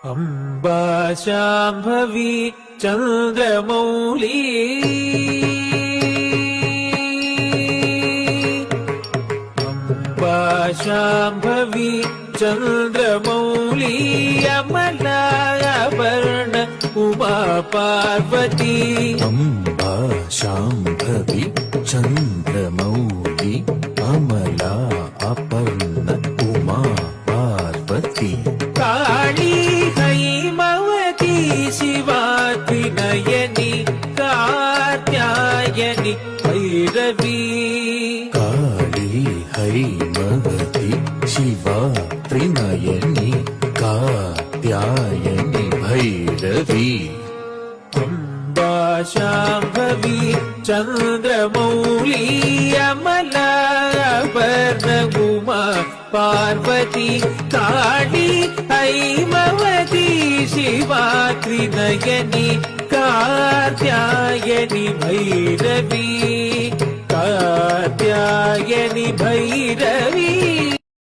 Amba Shambhavi Chandramouli Amba Shambhavi Chandramouli अमलाभरण Uma Parvati Amba Shambhavi Chandramouli Amla Aparna Uma Parvati Kali Haimavati Shiva Trinayani Katyayani Bhairavi Kali Haimavati Shiva Trinayani Katyayani Bhairavi Amba Shambhavi Chandramouli अमलाभरण Uma Parvati Kali Haimavati Shiva Trinayani Katyayani Bhairavi Katyayani Bhairavi.